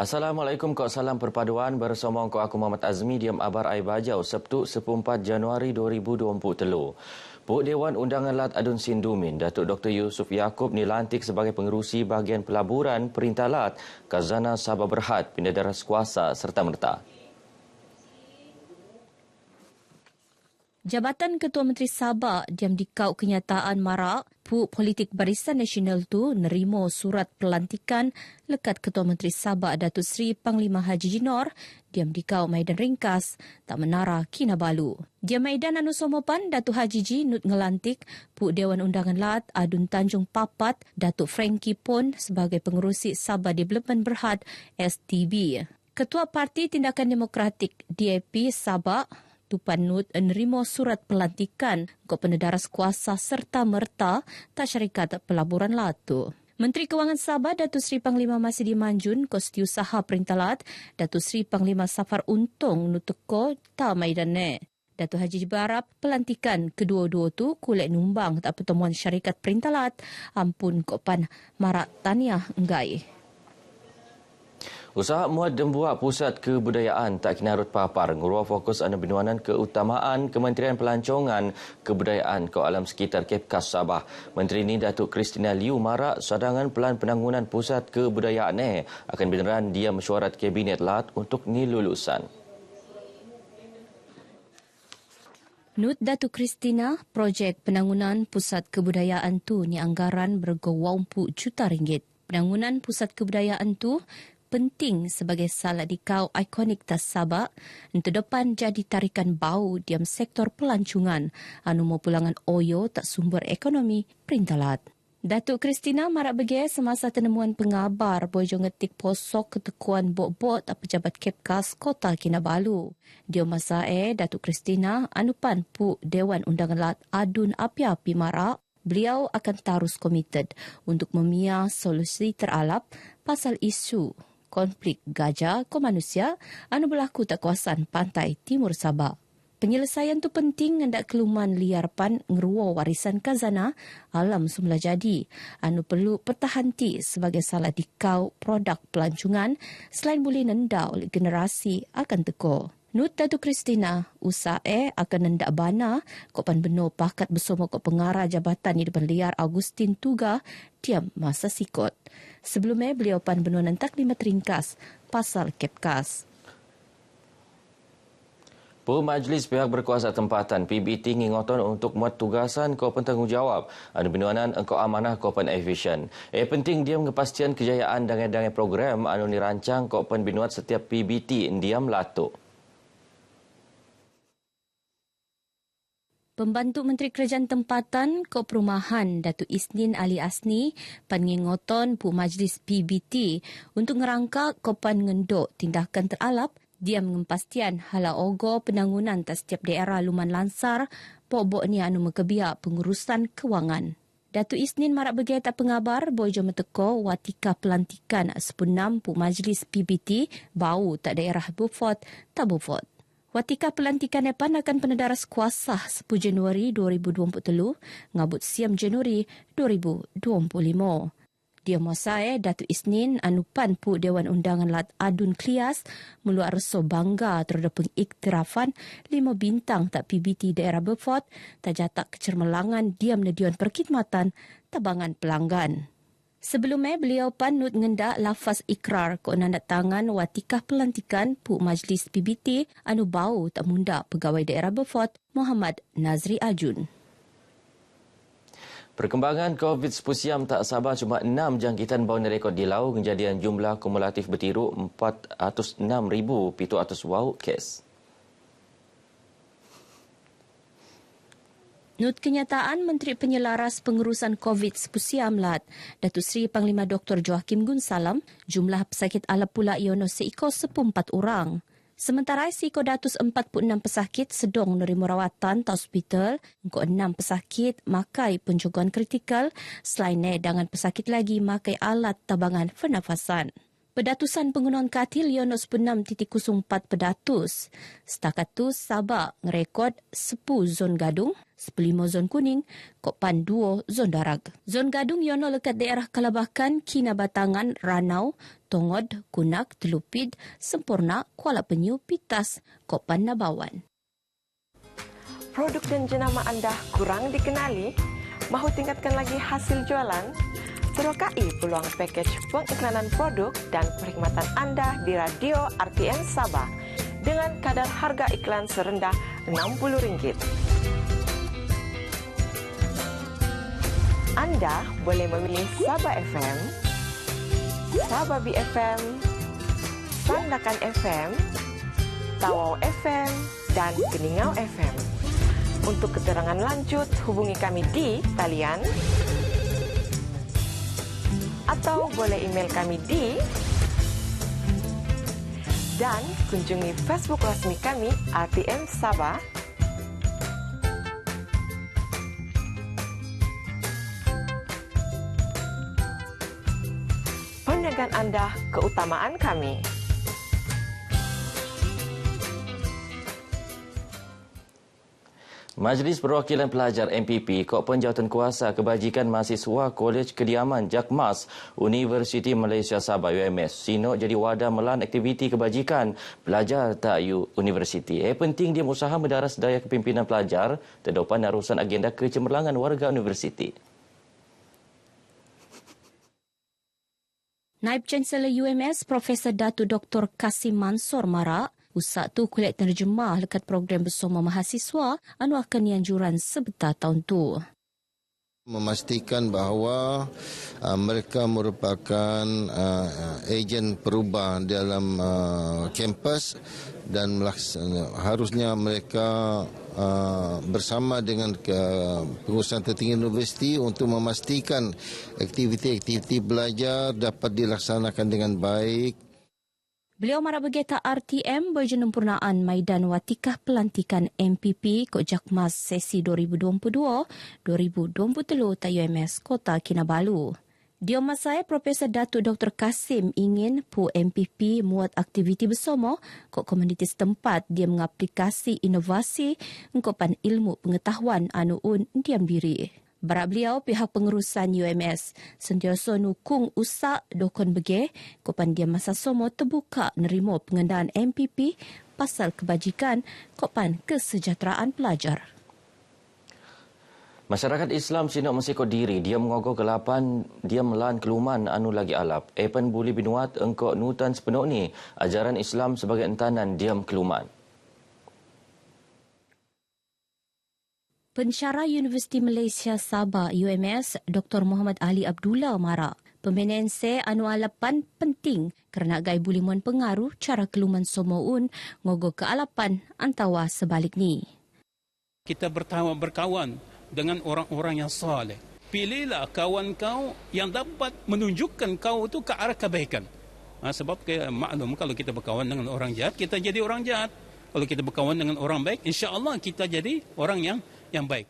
Assalamualaikum, kau salam perpaduan bersama aku Muhammad Azmi diam abar ai bajau Sabtu 14 Januari 2023. Puk Dewan Undangan Lat Adun Sindumin, Datuk Dr. Yusuf Yaakob dilantik sebagai pengerusi bahagian pelaburan Perintah Lat, Khazanah Sabah Berhad, Pendedaran Kuasa serta merta. Jabatan Ketua Menteri Sabah diam dikau kenyataan marak Puk Politik Barisan Nasional tu nerima surat pelantikan lekat Ketua Menteri Sabah Datuk Seri Panglima Haji Jinor diam dikau Maidan Ringkas tak menara Kinabalu. Diam Maidan anu somopan Datuk Haji Ji nut ngelantik Puk Dewan Undangan Lat Adun Tanjung Papat Datuk Frankie Pon sebagai pengerusi Sabah Development Berhad STB. Ketua Parti Tindakan Demokratik DAP Sabah Tupan Nut menerima surat pelantikan ke Pendedaran Kuasa serta merta tak syarikat pelaburan Latu. Menteri Kewangan Sabah Datuk Seri Panglima Masidi Manjun ko Setiausaha Perintah Lat Datuk Seri Panglima Safar Untung nutuko ta maidane. Datuk Haji berharap pelantikan kedua-dua tu kulek numbang tak pertemuan syarikat Perintah Lat ampun kopan marak taniah enggai. Usaha muat dan buat pusat kebudayaan tak kena harut papar ngurua fokus anu binuanan keutamaan Kementerian Pelancongan Kebudayaan ke alam sekitar Kepkas Sabah. Menteri ini Datuk Christina Liu marak sadangan pelan penanggunan pusat kebudayaan akan beneran dia mesyuarat Kabinet Lat untuk ni lulusan. Nut Datuk Christina, projek penanggunan pusat kebudayaan tu ni anggaran bergowampu juta ringgit. Penanggunan pusat kebudayaan tu penting sebagai salah dikau ikonik tas Sabah untuk depan jadi tarikan bau diam sektor pelancongan anu mau pulangan oyo tak sumber ekonomi Perintah Lat. Datuk Christina marak begi semasa tenemuan pengabar bojo ngetik posok ketekuan bok-bok tak pejabat Kepkas Kota Kinabalu. Dia masa Datuk Christina anupan Puk Dewan Undangan Lat adun api-api marak beliau akan terus komited untuk memia solusi teralap pasal isu konflik gajah ke manusia anu berlaku tak kawasan pantai timur Sabah. Penyelesaian tu penting hendak keluman liarpan ngeruo warisan khazanah alam semula jadi anu perlu pertahanti sebagai salah dikau produk pelancongan selain boleh nenda oleh generasi akan teko. Nut Datuk Christina, usaha akan nendak bana kopan beno pakat bersama kop pengarah jabatan di depan liar Agustin Tuga diam masa sikot. Sebelumnya beliau pan beno nentak 5 teringkas pasal Kepkas. Majlis Pihak Berkuasa Tempatan PBT ngingoton untuk muat tugasan kau pentanggungjawab anu binuanan engkau amanah kau pen aviation. Penting diam kepastian kejayaan dangai-dangai program anu dirancang kau pen binuat setiap PBT diam latuk. Pembantu Menteri Kerajaan Tempatan Ko Perumahan Datuk Isnin Ali Asni pengingoton pu Majlis PBT untuk ngerangka kopan ngendok tindakan teralap dia mengempastian hala ogo penanggunan tas setiap daerah luman lansar pokok ni anu mekebia pengurusan kewangan. Datuk Isnin marak bagi tak pengabar bojo meteko watika pelantikan sepunam pu Majlis PBT bau tak daerah Beaufort tak Beaufort. Watika pelantikan depan akan Pendedaran Kuasa 10 Januari 2023 ngabut siam Januari 2025. Dia masa Datuk Isnin anupan Puk Dewan Undangan Lat Adun Klias meluak reso bangga terhadap pengiktirafan 5 bintang tak PBT daerah Beaufort tak jatak kecermelangan diam nedion perkhidmatan tabangan pelanggan. Sebelumnya, beliau panut ngendak lafaz ikrar ko nandat tangan watikah pelantikan Puk Majlis PBT anu bau tak munda pegawai daerah Beaufort Muhammad Nazri Ajun. Perkembangan COVID-19 tak sabar cuma 6 jangkitan bau rekod di lau kejadian jumlah kumulatif bertiru 406,700 wau kes. Nut kenyataan Menteri Penyelaras Pengurusan COVID-19 Lat, Datuk Seri Panglima Dr. Joachim Gunsalam, jumlah pesakit ala pula iono seiko 14 orang. Sementara seiko 146 pesakit sedang nerima rawatan di hospital, engkau 6 pesakit makai penjagaan kritikal, selain dengan pesakit lagi makai alat tabangan pernafasan. Pedatusan penggunaan katil Yonos 6.04 pedatus. Setakat tu Sabah ngerekod 10 zon gadung, 15 zon kuning, Kopan 2 zon darag. Zon gadung Yono lekat daerah Kalabakan, Kinabatangan, Ranau, Tongod, Kunak, Telupid, Sempurna, Kuala Penyu, Pitas, Kopan Nabawan. Produk dan jenama anda kurang dikenali? Mahu tingkatkan lagi hasil jualan? Terokai peluang pakej pengiklanan produk dan perkhidmatan anda di Radio RTM Sabah dengan kadar harga iklan serendah RM60. Anda boleh memilih Sabah FM, Sabah BFM, Sandakan FM, Tawau FM dan Keningau FM. Untuk keterangan lanjut, hubungi kami di talian atau boleh email kami di dan kunjungi Facebook rasmi kami RTM Sabah. Perniagaan anda keutamaan kami. Majlis Perwakilan Pelajar MPP Kopan Jawatankuasa Kebajikan Mahasiswa Kolej Kediaman Jakmas Universiti Malaysia Sabah UMS sinok jadi wadah melan aktiviti kebajikan pelajar TAU Universiti. Penting dia usaha mendaras daya kepimpinan pelajar terdepan urusan agenda kecemerlangan warga universiti. Naib Chancellor UMS Profesor Datuk Dr. Kasim Mansor marak usak tu kulit terjemah lekat program bersama mahasiswa anu akan anjuran sebentar tahun tu. Memastikan bahawa mereka merupakan ejen perubahan dalam kampus dan harusnya mereka bersama dengan pengurusan tertinggi universiti untuk memastikan aktiviti-aktiviti belajar dapat dilaksanakan dengan baik. Beliau marah bergeta RTM berjenempurnaan Maidan Watikah Pelantikan MPP Kod Jakmas sesi 2022-2023 TAUMS Kota Kinabalu. Dia masai Profesor Datuk Dr. Kasim ingin pu MPP muat aktiviti bersama kod komuniti setempat dia mengaplikasi inovasi engkopan ilmu pengetahuan anu diam diri. Barak beliau, pihak pengurusan UMS sentiasa nukung usak dokon bege kopan dia masa somo terbuka nerima pengendaan MPP pasal kebajikan kopan kesejahteraan pelajar. Masyarakat Islam sinok mensikot diri dia mengogok kelapan dia melan keluman anu lagi alap. Epen buli binuat engkau nutan sepenuh ni ajaran Islam sebagai entanan diam keluman. Pensyarah Universiti Malaysia Sabah UMS Dr. Muhammad Ali Abdullah marak pembinaan anu alapan penting kerana gai bulimuan pengaruh cara keluman somoun ngogo ke alapan antawa sebalik ni. Kita berkawan dengan orang-orang yang saleh. Pilihlah kawan kau yang dapat menunjukkan kau itu ke arah kebaikan. Sebab maklum kalau kita berkawan dengan orang jahat, kita jadi orang jahat. Kalau kita berkawan dengan orang baik, insya-Allah kita jadi orang yang baik.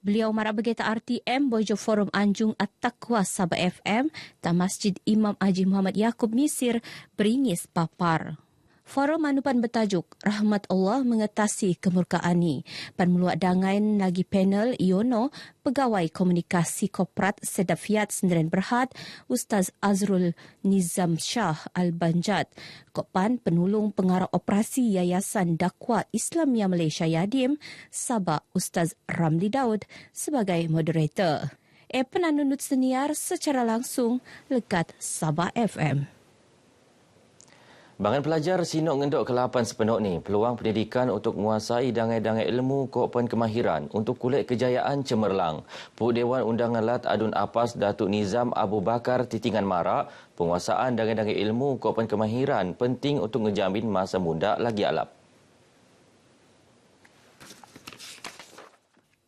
Beliau marah bergeta RTM Bojo Forum Anjung At-Taqwa Sabah FM dan Masjid Imam Haji Muhammad Yaakob Misir beringis papar. Forum manupan bertajuk Rahmat Allah Mengatasi Kemurkaan ni. Pan meluat dangain lagi panel Iono Pegawai Komunikasi Korporat Sedafiat Sendirian Berhad Ustaz Azrul Nizam Shah Al-Banjat. Kopan penulung pengarah operasi Yayasan Dakwah Islamia Malaysia Yadim Sabah Ustaz Ramli Daud sebagai moderator. Penanunut senior secara langsung lekat Sabah FM. Bangan pelajar sinok ngendok kelapan sepenuh ni peluang pendidikan untuk menguasai dangai-dangai ilmu kopan kemahiran untuk kulit kejayaan cemerlang. Puk Dewan Undangan Lat Adun Apas Datuk Nizam Abu Bakar Titingan marak penguasaan dangai-dangai ilmu kopan kemahiran penting untuk ngejamin masa muda lagi alap.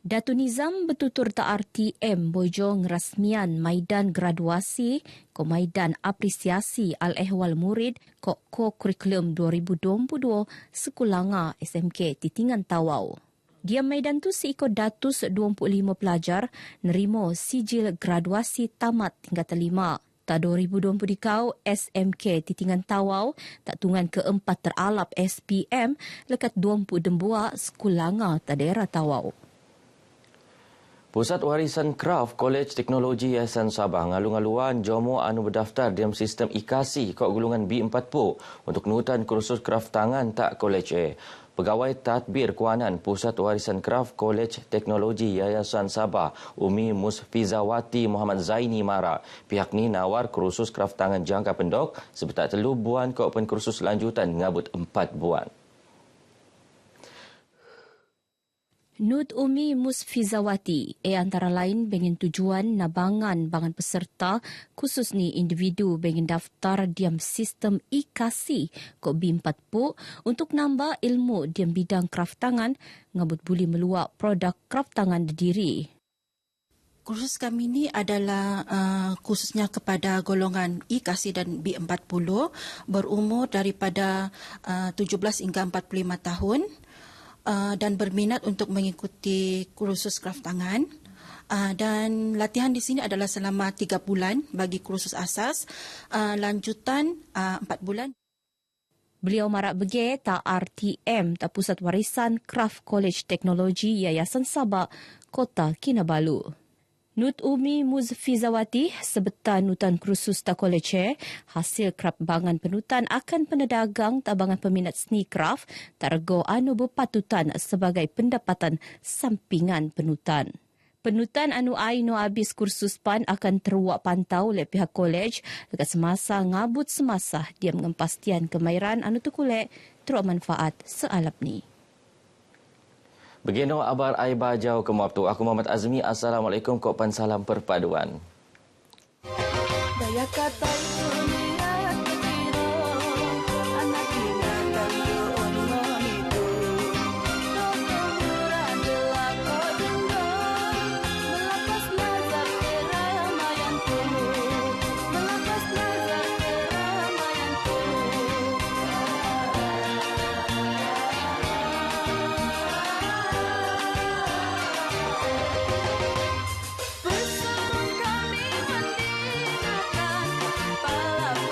Datuk Nizam bertutur tak RTM Bojo ngerasmian Maidan Graduasi ko Maidan Apresiasi Al-Ehwal Murid ko Kurikulum 2022 Sekulanga SMK Titingan Tawau. Dia Maidan tu seikut 225 pelajar nerimo sijil graduasi tamat tingkatan 5. Ta 2020 dikau SMK Titingan Tawau tak tungan keempat teralap SPM lekat 20 dembua sekulanga ta daerah Tawau. Pusat Warisan Kraf Kolej Teknologi Yayasan Sabah ngalung-aluan jomo anu berdaftar dalam sistem IKASI kod gulungan B40 untuk nutan kursus kraf tangan tak kolej A. Pegawai Tadbir Kewangan Pusat Warisan Kraf Kolej Teknologi Yayasan Sabah Umi Musfizawati Muhammad Zaini Mara pihak ni nawar kursus kraf tangan jangka pendok sebetak 3 buan kod kursus lanjutan ngabut 4 buan. Nut Umi Musfizawati antara lain bengin tujuan nabangan bangan peserta khusus ni individu bengin daftar diam sistem IKASI kod B40 untuk nambah ilmu diam bidang kraf tangan ngabut buli meluak produk kraf tangan diri. Kursus kami ini adalah khususnya kepada golongan IKASI dan B40 berumur daripada 17 hingga 45 tahun. Dan berminat untuk mengikuti kursus kraf tangan. Dan latihan di sini adalah selama 3 bulan bagi kursus asas, lanjutan 4 bulan. Beliau marak bege ta RTM ta Pusat Warisan Kraf Kolej Teknologi Yayasan Sabah, Kota Kinabalu. Nut Umi Musfizawati sebetar nutan kursus ta kolej hasil kraf bangan penutan akan penedagang tabangan peminat seni kraf targo anu berpatutan sebagai pendapatan sampingan penutan. Penutan anu ai no habis kursus pan akan teruak pantau oleh pihak kolej dekat semasa ngabut semasa dia mengempastian kemahiran anu tukulek teruak manfaat sealap ni. Begino abar ai bajau ke waktu. Aku Muhammad Azmi. Assalamualaikum. Kopan salam perpaduan. Daya kata